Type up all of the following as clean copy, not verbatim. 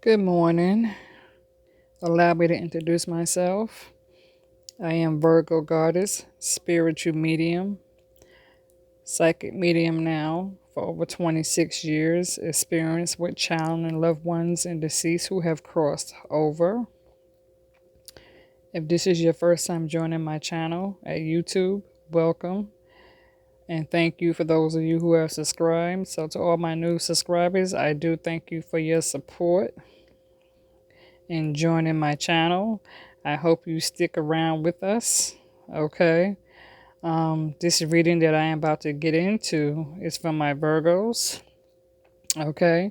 Good morning. Allow me to introduce myself. I am Virgo goddess, spiritual medium, psychic medium now for over 26 years, experience with child and loved ones and deceased who have crossed over. If this is your first time joining my channel at YouTube, welcome. And thank you for those of you who have subscribed. So, to all my new subscribers, I do thank you for your support and joining my channel. I hope you stick around with us. Okay. This reading that I am about to get into is from my Virgos. Okay.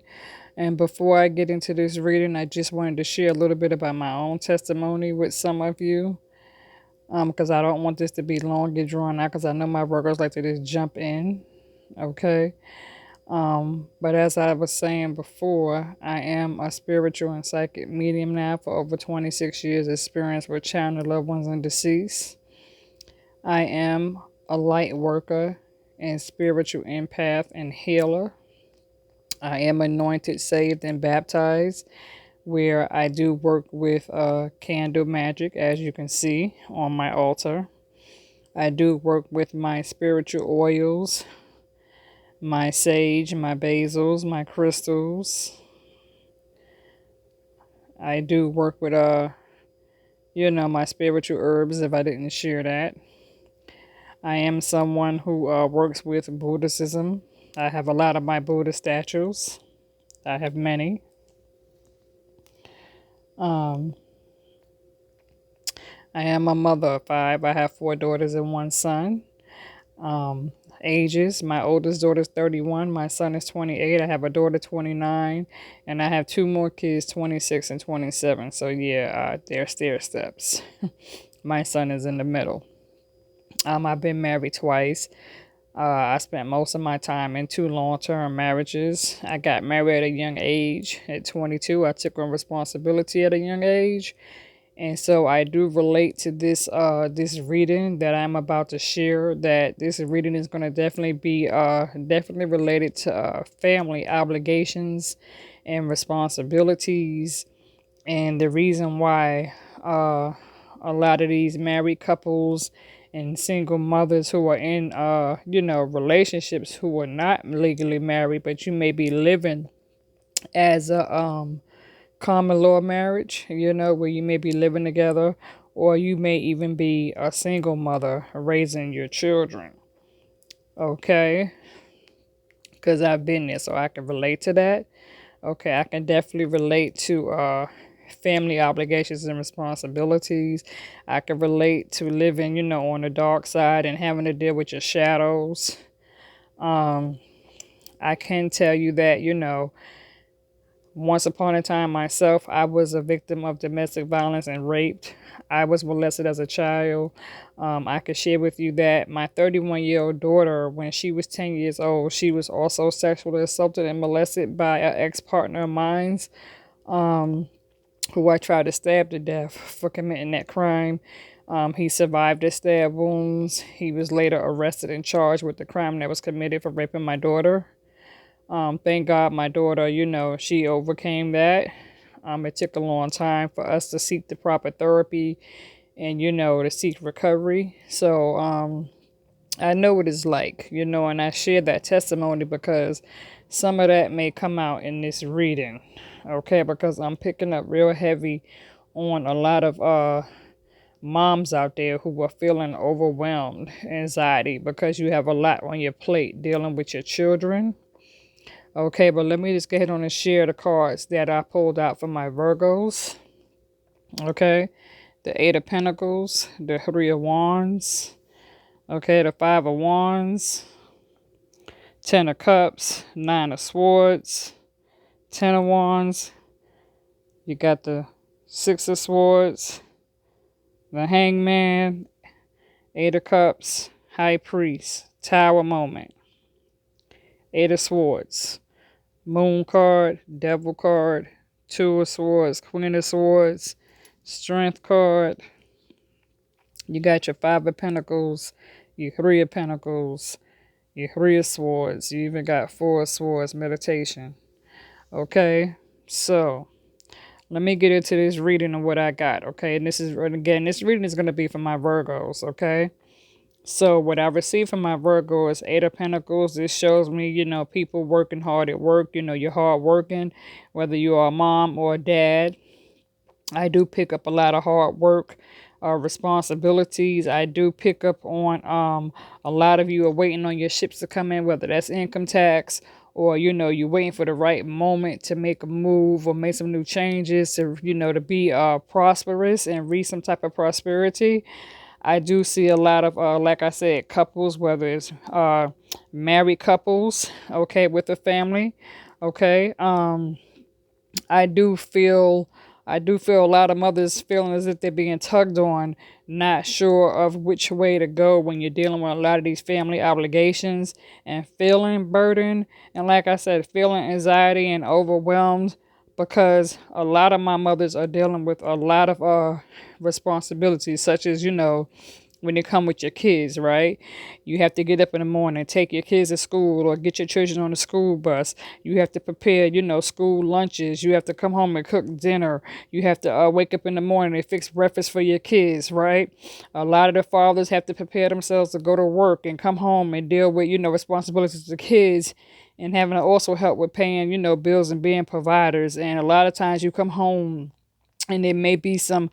And before I get into this reading, I just wanted to share a little bit about my own testimony with some of you. Because I don't want this to be long and drawn out, because I know my Virgos like to just jump in. Okay. But as I was saying before, I am a spiritual and psychic medium now for over 26 years experience with channeling loved ones and deceased. I am a light worker and spiritual empath and healer. I am anointed, saved, and baptized, where I do work with candle magic, as you can see on my altar. I do work with my spiritual oils, my sage, my basils, my crystals. I do work with my spiritual herbs if I didn't share that. I am someone who works with Buddhism. I have a lot of my Buddha statues. I have many. Um, I am a mother of five. I have four daughters and one son. Um, Ages, my oldest daughter is 31, my son is 28, I have a daughter 29, and I have two more kids, 26 and 27. So yeah, they're stair steps. My son is in the middle. I've been married twice. I spent most of my time in two long-term marriages. I got married at a young age. At 22, I took on responsibility at a young age. And so I do relate to this reading that I'm about to share, that this reading is going to definitely be definitely related to family obligations and responsibilities, and the reason why a lot of these married couples and single mothers who are in relationships who are not legally married, but you may be living as a common law marriage, where you may be living together, or you may even be a single mother raising your children. Okay, because I've been there, so I can relate to that. Okay, I can definitely relate to family obligations and responsibilities. I can relate to living, on the dark side and having to deal with your shadows. Um, I can tell you that, once upon a time myself, I was a victim of domestic violence and raped. I was molested as a child. I could share with you that my 31-year-old daughter, when she was 10 years old, she was also sexually assaulted and molested by an ex-partner of mine, who I tried to stab to death for committing that crime. He survived the stab wounds. He was later arrested and charged with the crime that was committed for raping my daughter. Thank God my daughter, she overcame that. It took a long time for us to seek the proper therapy and, to seek recovery. So I know what it's like, and I share that testimony because some of that may come out in this reading, okay? Because I'm picking up real heavy on a lot of moms out there who are feeling overwhelmed, anxiety, because you have a lot on your plate dealing with your children. Okay, but let me just go ahead on and share the cards that I pulled out for my Virgos. Okay, the Eight of Pentacles, the Three of Wands, okay, the Five of Wands, Ten of Cups, Nine of Swords, Ten of Wands. You got the Six of Swords, the Hangman, Eight of Cups, High Priest, Tower Moment, Eight of Swords, Moon card, Devil card, Two of Swords, Queen of Swords, Strength card. You got your Five of Pentacles, your Three of Pentacles, your Three of Swords. You even got Four of Swords, Meditation. Okay, so let me get into this reading of what I got, okay? And this reading is going to be for my Virgos, okay? So what I received from my Virgo is Eight of Pentacles. This shows me, people working hard at work. You're hard working, whether you are a mom or a dad. I do pick up a lot of hard work, responsibilities. I do pick up on a lot of you are waiting on your ships to come in, whether that's income tax or you're waiting for the right moment to make a move or make some new changes to to be prosperous and reach some type of prosperity. I do see a lot of, like I said, couples, whether it's married couples, okay, with a family, okay. I do feel, I do feel a lot of mothers feeling as if they're being tugged on, not sure of which way to go when you're dealing with a lot of these family obligations and feeling burdened, and like I said, feeling anxiety and overwhelmed because a lot of my mothers are dealing with a lot of responsibilities, such as when you come with your kids, right? You have to get up in the morning, take your kids to school, or get your children on the school bus. You have to prepare, school lunches. You have to come home and cook dinner. You have to wake up in the morning and fix breakfast for your kids, right? A lot of the fathers have to prepare themselves to go to work and come home and deal with, responsibilities of the kids and having to also help with paying, bills and being providers. And a lot of times you come home and there may be some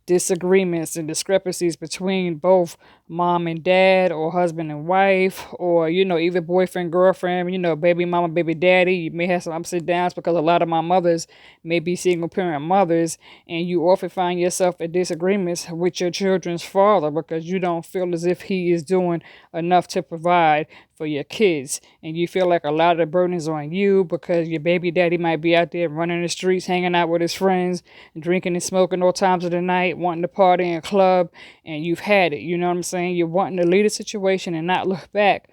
disagreements and discrepancies between both mom and dad or husband and wife or either boyfriend girlfriend, baby mama baby daddy. You may have some ups and downs because a lot of my mothers may be single parent mothers, and you often find yourself in disagreements with your children's father because you don't feel as if he is doing enough to provide for your kids, and you feel like a lot of the burden is on you because your baby daddy might be out there running the streets, hanging out with his friends, drinking and smoking all times of the night, wanting to party in a club, and you've had it. You know what I'm saying? You're wanting to leave a situation and not look back,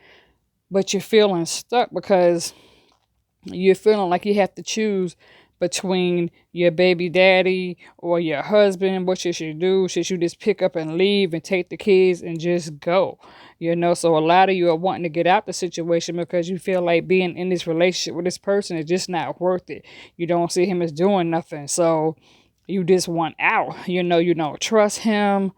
but you're feeling stuck because you're feeling like you have to choose between your baby daddy or your husband. What should you do? Should you just pick up and leave and take the kids and just go? So a lot of you are wanting to get out the situation because you feel like being in this relationship with this person is just not worth it. You don't see him as doing nothing. So you just want out. You don't trust him.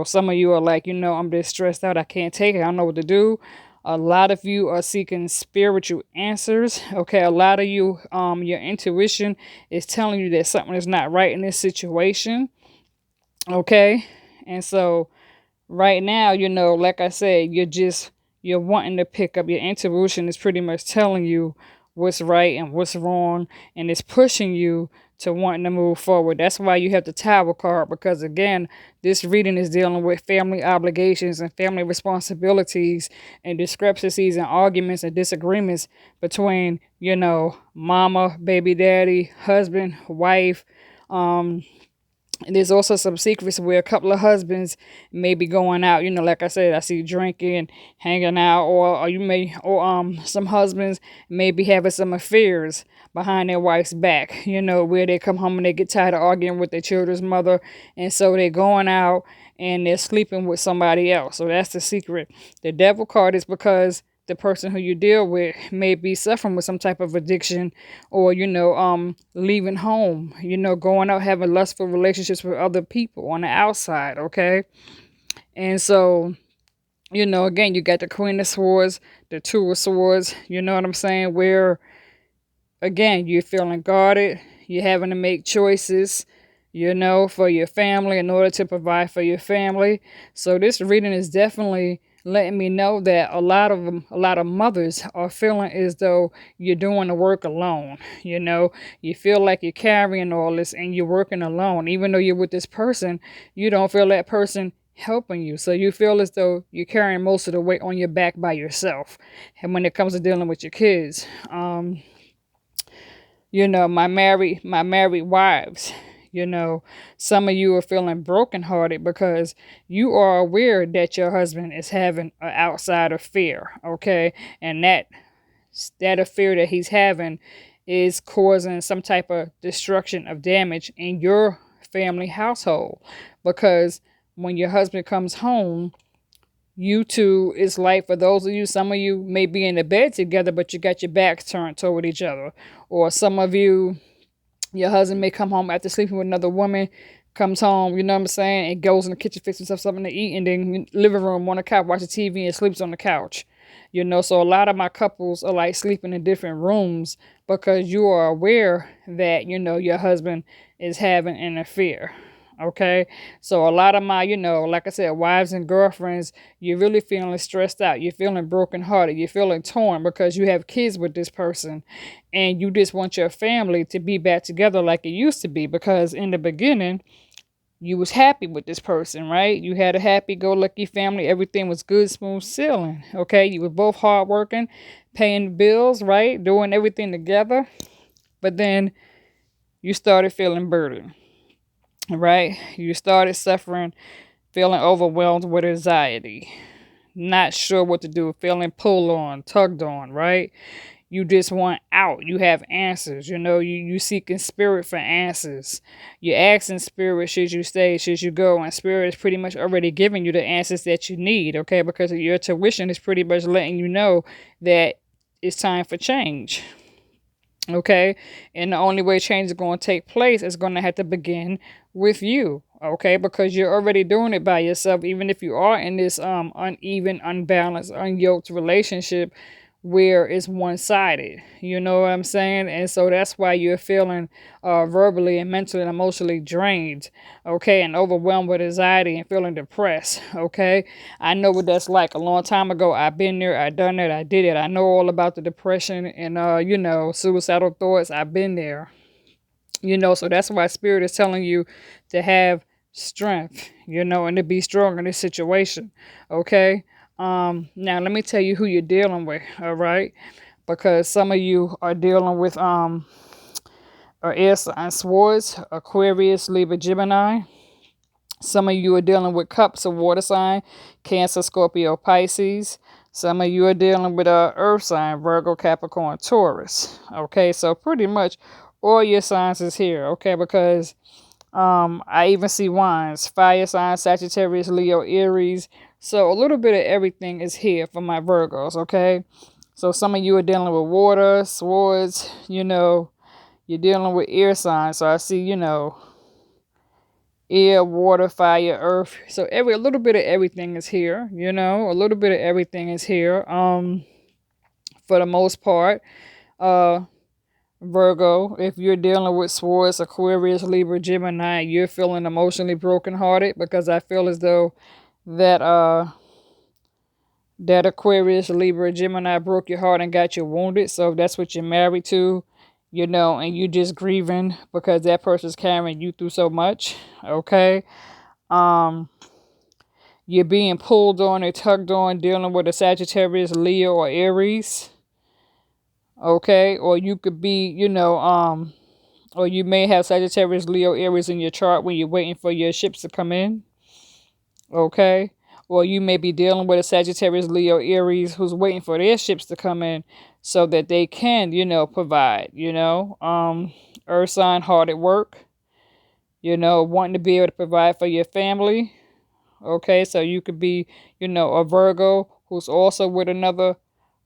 Some of you are like, I'm just stressed out. I can't take it. I don't know what to do. A lot of you are seeking spiritual answers. Okay, a lot of you, your intuition is telling you that something is not right in this situation. Okay, and so right now, like I said, you're wanting to pick up. Your intuition is pretty much telling you what's right and what's wrong, and it's pushing you to wanting to move forward. That's why you have the Tower card, because again, this reading is dealing with family obligations and family responsibilities and discrepancies and arguments and disagreements between, mama, baby daddy, husband, wife. There's also some secrets where a couple of husbands may be going out, like I said, I see drinking, hanging out, or some husbands may be having some affairs behind their wife's back, where they come home and they get tired of arguing with their children's mother, and so they're going out and they're sleeping with somebody else. So that's the secret. The Devil card is because the person who you deal with may be suffering with some type of addiction, or leaving home, going out having lustful relationships with other people on the outside. Okay, and so again, you got the Queen of Swords, the Two of Swords. You know what I'm saying? Where again, you're feeling guarded, you're having to make choices, for your family in order to provide for your family. So this reading is definitely letting me know that a lot of mothers are feeling as though you're doing the work alone. You feel like you're carrying all this and you're working alone. Even though you're with this person, you don't feel that person helping you. So you feel as though you're carrying most of the weight on your back by yourself. And when it comes to dealing with your kids, my married wives, some of you are feeling brokenhearted because you are aware that your husband is having an outside affair, okay? And that affair that he's having is causing some type of destruction of damage in your family household, because when your husband comes home, you two is like, for those of you, some of you may be in the bed together, but you got your backs turned toward each other, or some of you Your husband may come home after sleeping with another woman, comes home, you know what I'm saying, and goes in the kitchen, fixing himself something to eat, and then living room on the couch, watching TV, and sleeps on the couch. So a lot of my couples are like sleeping in different rooms because you are aware that, your husband is having an affair. Okay. So a lot of my, like I said, wives and girlfriends, you're really feeling stressed out. You're feeling brokenhearted. You're feeling torn because you have kids with this person and you just want your family to be back together like it used to be, because in the beginning you was happy with this person, right? You had a happy-go-lucky family. Everything was good, smooth sailing. Okay. You were both hardworking, paying bills, right? Doing everything together. But then you started feeling burdened, right? You started suffering, feeling overwhelmed with anxiety, not sure what to do, feeling pulled on, tugged on, right? You just want out. You have answers. You seeking spirit for answers. You're asking spirit, should you stay, should you go? And spirit is pretty much already giving you the answers that you need, okay? Because your tuition is pretty much letting you know that it's time for change. Okay. And the only way change is going to take place is going to have to begin with you. Okay. Because you're already doing it by yourself. Even if you are in this uneven, unbalanced, unyoked relationship where it's one-sided, you know what I'm saying? And so that's why you're feeling verbally and mentally and emotionally drained, okay, and overwhelmed with anxiety and feeling depressed, okay? I know what that's like. A long time ago, I've been there, I done it, I did it. I know all about the depression and suicidal thoughts. I've been there, so that's why spirit is telling you to have strength, and to be strong in this situation, okay? Now let me tell you who you're dealing with, all right? Because some of you are dealing with air sign swords, Aquarius, Libra, Gemini. Some of you are dealing with cups, a water sign, Cancer, Scorpio, Pisces. Some of you are dealing with a earth sign, Virgo, Capricorn, Taurus. Okay, so pretty much all your signs is here, okay? Because I even see wands, fire signs, Sagittarius, Leo, Aries. So a little bit of everything is here for my Virgos, okay? So some of you are dealing with water, swords, you're dealing with air signs. So I see, air, water, fire, earth. So a little bit of everything is here, a little bit of everything is here. For the most part, Virgo, if you're dealing with swords, Aquarius, Libra, Gemini, you're feeling emotionally brokenhearted, because I feel as though that Aquarius, Libra, Gemini broke your heart and got you wounded. So if that's what you're married to, and you just grieving because that person's carrying you through so much, okay? You're being pulled on or tugged on, dealing with a Sagittarius, Leo, or Aries, okay? Or you could be, or you may have Sagittarius, Leo, Aries in your chart when you're waiting for your ships to come in, okay? Or you may be dealing with a Sagittarius, Leo, Aries who's waiting for their ships to come in so that they can, provide, earth sign, hard at work, wanting to be able to provide for your family, okay? So you could be, a Virgo who's also with another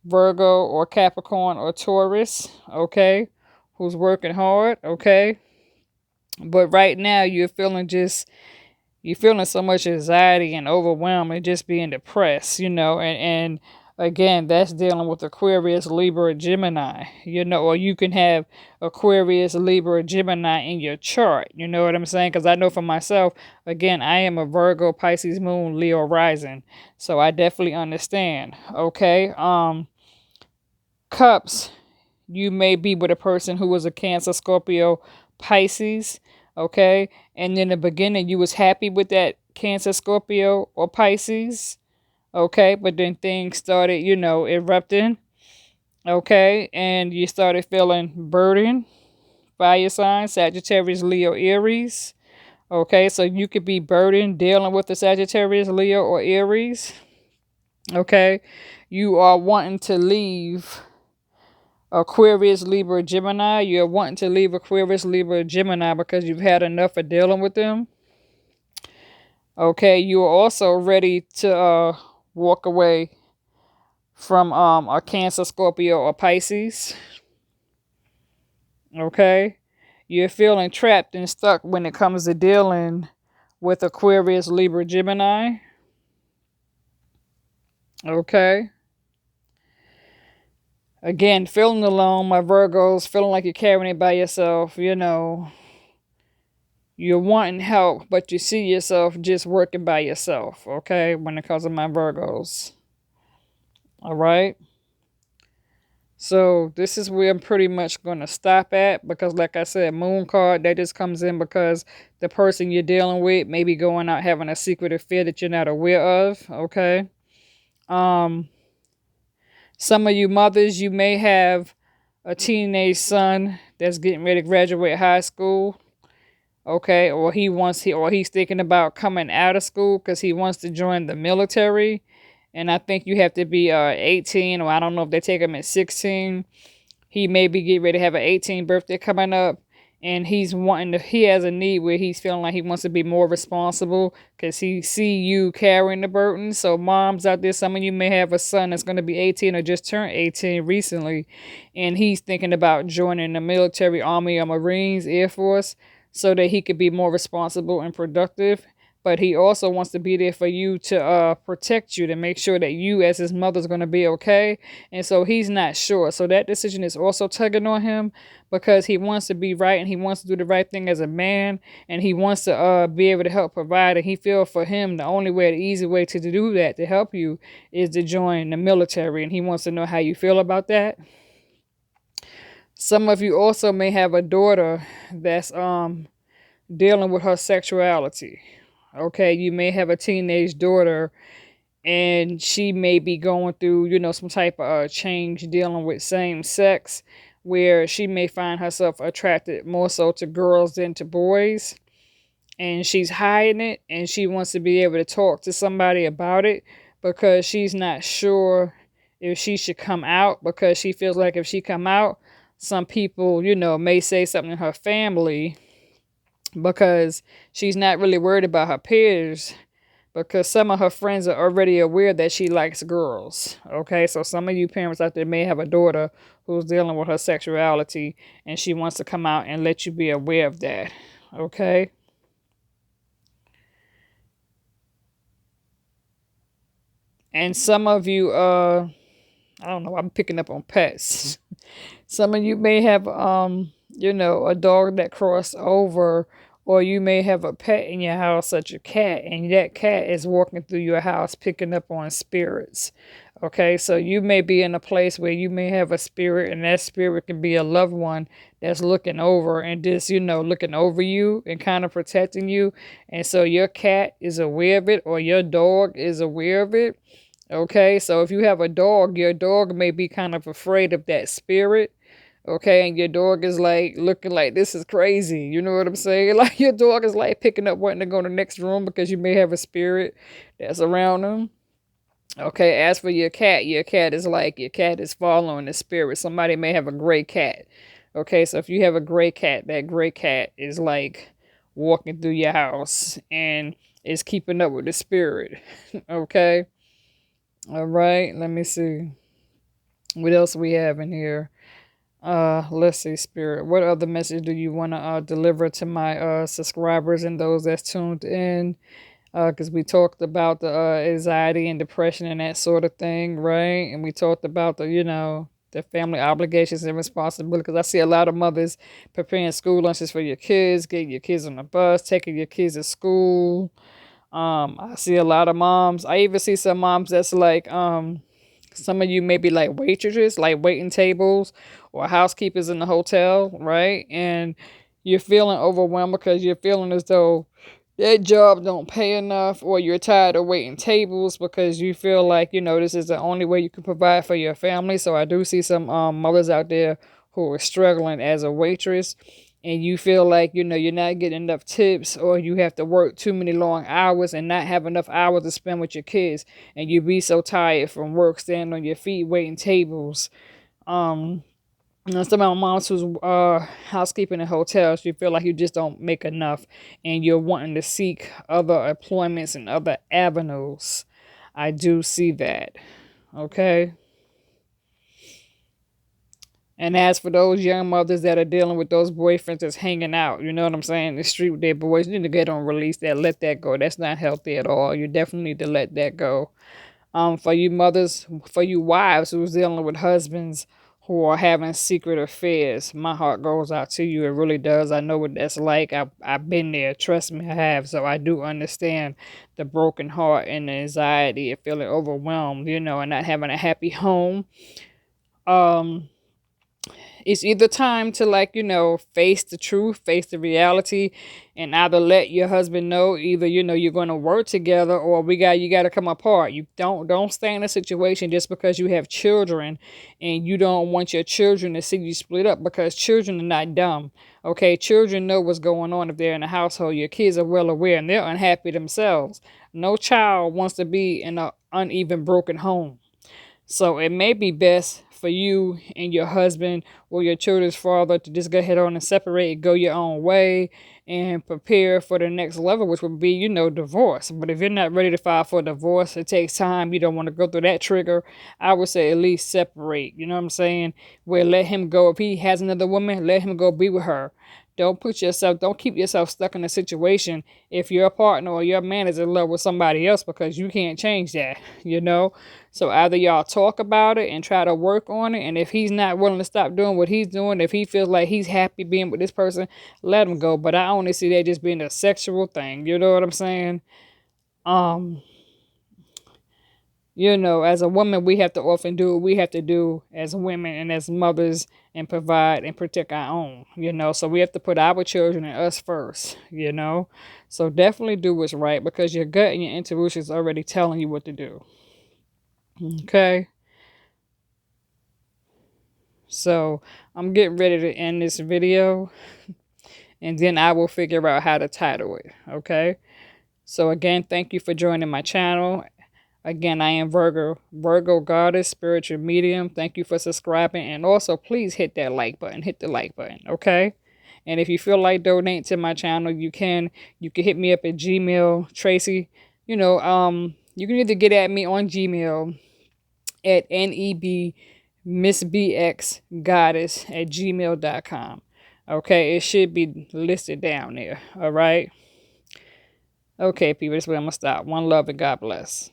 Virgo or Capricorn or Taurus, okay, who's working hard, okay? But right now you're feeling so much anxiety and overwhelmed and just being depressed, and again, that's dealing with Aquarius, Libra, Gemini, or you can have Aquarius, Libra, Gemini in your chart, you know what I'm saying? Because I know for myself, again, I am a Virgo, Pisces, Moon, Leo, rising, so I definitely understand, okay? Cups, you may be with a person who was a Cancer, Scorpio, Pisces, okay? And in the beginning, you was happy with that Cancer, Scorpio, or Pisces, okay? But then things started, erupting, okay? And you started feeling burdened. Fire sign, Sagittarius, Leo, Aries, okay? So you could be burdened dealing with the Sagittarius, Leo, or Aries, okay? You are wanting to leave Aquarius, Libra, Gemini. You're wanting to leave Aquarius, Libra, Gemini because you've had enough of dealing with them. Okay, you are also ready to walk away from a Cancer, Scorpio, or Pisces. Okay, You're feeling trapped and stuck when it comes to dealing with Aquarius, Libra, Gemini. Okay. Again, feeling alone, my Virgos, feeling like you're carrying it by yourself. You're wanting help, but you see yourself just working by yourself, okay, when it comes to my Virgos. All right. So this is where I'm pretty much going to stop at because, like I said, Moon card, that just comes in because the person you're dealing with may be going out having a secret affair that you're not aware of, okay? Um, some of you mothers, you may have a teenage son that's getting ready to graduate high school, okay? Or he's thinking about coming out of school because he wants to join the military. And I think you have to be 18, or I don't know if they take him at 16. He may be getting ready to have an 18th birthday coming up, and he has a need where he's feeling like he wants to be more responsible because he see you carrying the burden. So moms out there, some of you may have a son that's going to be 18 or just turned 18 recently, and he's thinking about joining the military, Army or Marines, Air Force, so that he could be more responsible and productive. But he also wants to be there for you to protect you, to make sure that you as his mother is going to be okay. And so he's not sure. So that decision is also tugging on him because he wants to be right and he wants to do the right thing as a man, and he wants to be able to help provide. And he feels for him the only way, the easy way to do that, to help you, is to join the military. And he wants to know how you feel about that. Some of you also may have a daughter that's dealing with her sexuality. Okay, you may have a teenage daughter and she may be going through, some type of change dealing with same sex, where she may find herself attracted more so to girls than to boys. And she's hiding it and she wants to be able to talk to somebody about it because she's not sure if she should come out, because she feels like if she come out, some people, may say something in her family, because she's not really worried about her peers, because some of her friends are already aware that she likes girls. Okay, so some of you parents out there may have a daughter who's dealing with her sexuality and she wants to come out and let you be aware of that. Okay. And some of you, I don't know, I'm picking up on pets. Some of you may have, a dog that crossed over, or you may have a pet in your house, such a cat, and that cat is walking through your house picking up on spirits. Okay, so you may be in a place where you may have a spirit, and that spirit can be a loved one that's looking over and just, looking over you and kind of protecting you. And so your cat is aware of it, or your dog is aware of it. Okay, so if you have a dog, your dog may be kind of afraid of that spirit. Okay, and your dog is like looking like this is crazy. You know what I'm saying? Like your dog is like picking up wanting to go to the next room because you may have a spirit that's around them. Okay, as for your cat is following the spirit. Somebody may have a gray cat. Okay, so if you have a gray cat, that gray cat is like walking through your house and is keeping up with the spirit. Okay. All right, let me see. What else we have in here? Let's see, Spirit. What other message do you want to deliver to my subscribers and those that's tuned in? Because we talked about the anxiety and depression and that sort of thing, right? And we talked about the family obligations and responsibility. Because I see a lot of mothers preparing school lunches for your kids, getting your kids on the bus, taking your kids to school. I see a lot of moms. I even see some moms that's like, some of you may be like waitresses, like waiting tables or housekeepers in the hotel, right? And you're feeling overwhelmed because you're feeling as though that job don't pay enough, or you're tired of waiting tables because you feel like, this is the only way you can provide for your family. So I do see some mothers out there who are struggling as a waitress, and you feel like, you're not getting enough tips, or you have to work too many long hours and not have enough hours to spend with your kids, and you be so tired from work, standing on your feet, waiting tables. Some of my moms who's housekeeping in hotels, you feel like you just don't make enough and you're wanting to seek other employments and other avenues. I do see that. Okay. And as for those young mothers that are dealing with those boyfriends that's hanging out, you know what I'm saying, the street with their boys, you need to get on release that, let that go. That's not healthy at all. You definitely need to let that go. For you mothers, for you wives who's dealing with husbands who are having secret affairs, my heart goes out to you. It really does. I know what that's like. I've been there. Trust me, I have. So I do understand the broken heart and the anxiety and feeling overwhelmed, you know, and not having a happy home. Um, it's either time to, like, you know, face the truth, face the reality, and either let your husband know either, you know, you're going to work together, or you got to come apart. You don't stay in a situation just because you have children and you don't want your children to see you split up, because children are not dumb. Okay, children know what's going on if they're in a household. Your kids are well aware and they're unhappy themselves. No child wants to be in an uneven, broken home. So it may be best for you and your husband or your children's father to just go ahead on and separate, go your own way, and prepare for the next level, which would be, you know, divorce. But if you're not ready to file for divorce, it takes time. You don't want to go through that trigger. I would say at least separate. You know what I'm saying? Where let him go. If he has another woman, let him go be with her. Don't keep yourself stuck in a situation if your partner or your man is in love with somebody else, because you can't change that, you know? So either y'all talk about it and try to work on it. And if he's not willing to stop doing what he's doing, if he feels like he's happy being with this person, let him go. But I only see that just being a sexual thing. You know what I'm saying? Um, you know, as a woman, we have to often do what we have to do as women and as mothers, and provide and protect our own, you know. So we have to put our children and us first, you know. So definitely do what's right, because your gut and your intuition is already telling you what to do. Okay. So I'm getting ready to end this video, and then I will figure out how to title it. Okay. So again, thank you for joining my channel. Again, I am Virgo Goddess, Spiritual Medium. Thank you for subscribing. And also, please hit that like button. Hit the like button, okay? And if you feel like donating to my channel, you can. You can hit me up at Gmail, Tracy. You know, you can either get at me on Gmail at nebmissbxgoddess@gmail.com. Okay, it should be listed down there. All right. Okay, people, this is where I'm going to stop. One love and God bless.